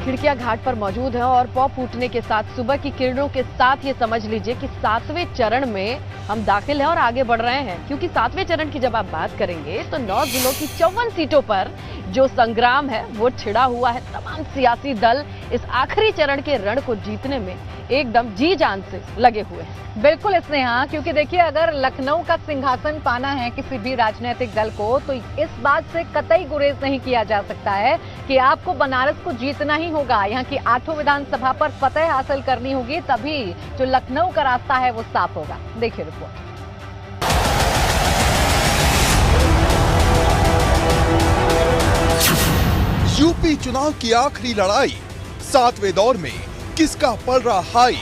खिड़कियां घाट पर मौजूद हैं और पौ फूटने के साथ सुबह की किरणों के साथ ये समझ लीजिए कि 7वें चरण में हम दाखिल हैं और आगे बढ़ रहे हैं। क्योंकि 7वें चरण की जब आप बात करेंगे तो 9 जिलों की 54 सीटों पर जो संग्राम है वो छिड़ा हुआ है। तमाम सियासी दल इस आखिरी चरण के रण को जीतने में एकदम जी जान से लगे हुए हैं। बिल्कुल स्नेहा, क्योंकि देखिए अगर लखनऊ का सिंहासन पाना है किसी भी राजनीतिक दल को तो इस बात से कतई गुरेज नहीं किया जा सकता है कि आपको बनारस को जीतना ही होगा। यहाँ की 8 विधानसभा पर फतेह हासिल करनी होगी, तभी जो लखनऊ का रास्ता है वो साफ होगा। देखिए रिपोर्ट। यूपी चुनाव की आखिरी लड़ाई, 7वें दौर में किसका पड़ रहा हाई?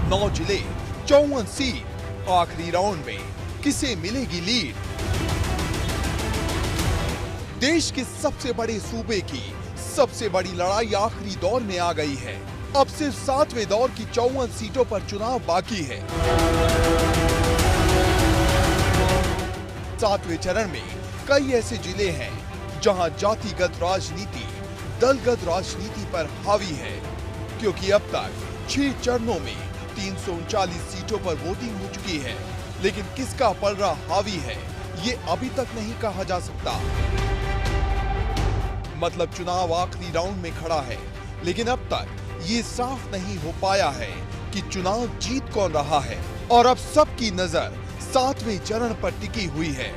नौ जिले 54 सीट, आखिरी राउंड में किसे मिलेगी लीड? देश के सबसे बड़े सूबे की सबसे बड़ी लड़ाई आखिरी दौर में आ गई है। अब सिर्फ 7वें दौर की 54 सीटों पर चुनाव बाकी है। 7वें चरण में कई ऐसे जिले हैं जहां जातिगत राजनीति दलगत राजनीति पर हावी है, क्योंकि अब तक 6 चरणों में 339 सीटों पर वोटिंग हो चुकी है। लेकिन किसका पलड़ा हावी है ये अभी तक नहीं कहा जा सकता। मतलब चुनाव आखिरी राउंड में खड़ा है, लेकिन अब तक ये साफ नहीं हो पाया है कि चुनाव जीत कौन रहा है। और अब सबकी नजर 7वें चरण पर टिकी हुई है।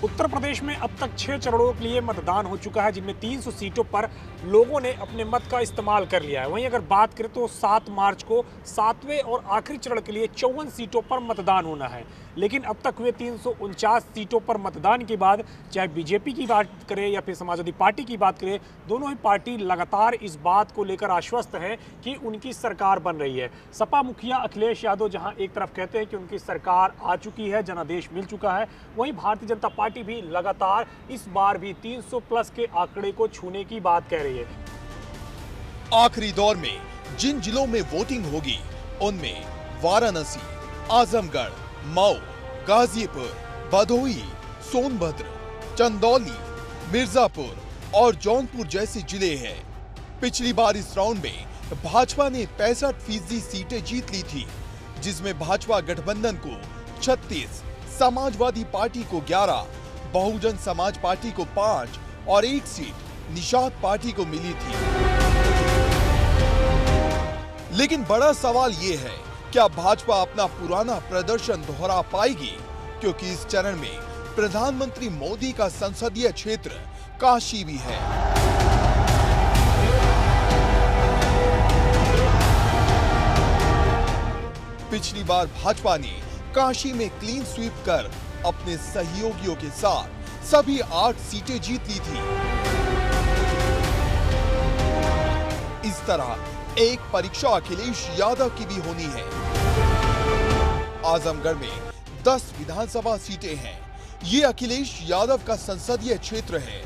उत्तर प्रदेश में अब तक 6 चरणों के लिए मतदान हो चुका है, जिनमें 300 सीटों पर लोगों ने अपने मत का इस्तेमाल कर लिया है। वहीं अगर बात करें तो 7 मार्च को 7वें और आखिरी चरण के लिए 54 सीटों पर मतदान होना है। लेकिन अब तक हुए 349 सीटों पर मतदान के बाद चाहे बीजेपी की बात करें या फिर समाजवादी पार्टी की बात करें, दोनों ही पार्टी लगातार इस बात को लेकर आश्वस्त हैं कि उनकी सरकार बन रही है। सपा मुखिया अखिलेश यादव जहां एक तरफ कहते हैं कि उनकी सरकार आ चुकी है, जनादेश मिल चुका है, वहीं भारतीय जनता पार्टी भी लगातार इस बार भी 300 प्लस के आंकड़े को छूने की बात कह रही है। आखिरी दौर में जिन जिलों में वोटिंग होगी उनमें वाराणसी, आजमगढ़, मऊ, गाजीपुर, भदोही, सोनभद्र, चंदौली, मिर्जापुर और जौनपुर जैसे जिले हैं। पिछली बार इस राउंड में भाजपा ने 65% सीटें जीत ली थी, जिसमें भाजपा गठबंधन को 36, समाजवादी पार्टी को 11, बहुजन समाज पार्टी को 5 और 1 सीट निषाद पार्टी को मिली थी। लेकिन बड़ा सवाल ये है, क्या भाजपा अपना पुराना प्रदर्शन दोहरा पाएगी? क्योंकि इस चरण में प्रधानमंत्री मोदी का संसदीय क्षेत्र काशी भी है। पिछली बार भाजपा ने काशी में क्लीन स्वीप कर अपने सहयोगियों के साथ सभी 8 सीटें जीत ली थी। इस तरह एक परीक्षा अखिलेश यादव की भी होनी है। आजमगढ़ में 10 विधानसभा सीटें हैं। ये अखिलेश यादव का संसदीय क्षेत्र है।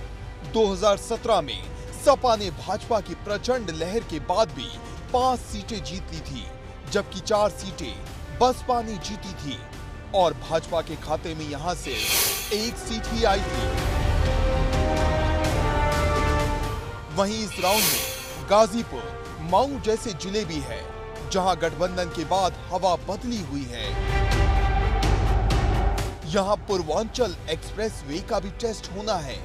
2017 में सपा ने भाजपा की प्रचंड लहर के बाद भी 5 सीटें जीत ली थी, जबकि 4 सीटें बसपा ने जीती थी और भाजपा के खाते में यहां से 1 सीट ही आई थी। वहीं इस राउंड में गाजीपुर, मऊ जैसे जिले भी है, जहां गठबंधन के बाद हवा बदली हुई है। यहां पूर्वांचल एक्सप्रेसवे का भी टेस्ट होना है,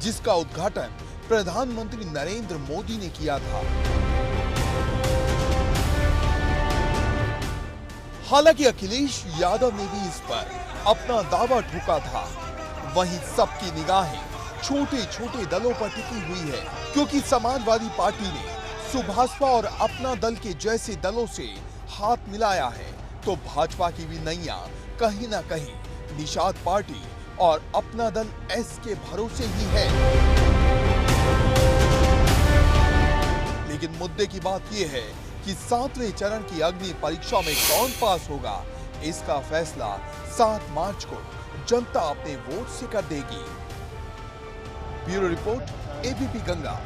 जिसका उद्घाटन प्रधानमंत्री नरेंद्र मोदी ने किया था। हालांकि अखिलेश यादव ने भी इस पर अपना दावा ठोका था। वहीं सबकी निगाहें छोटे छोटे दलों पर टिकी हुई है, क्योंकि समाजवादी पार्टी ने सुभाषपा और अपना दल के जैसे दलों से हाथ मिलाया है, तो भाजपा की भी नैया कहीं ना कहीं निषाद पार्टी और अपना दल एस के भरोसे ही है। लेकिन मुद्दे की बात यह है कि 7वें चरण की अग्नि परीक्षा में कौन पास होगा, इसका फैसला 7 मार्च को जनता अपने वोट से कर देगी। Bureau report, ABP Ganga.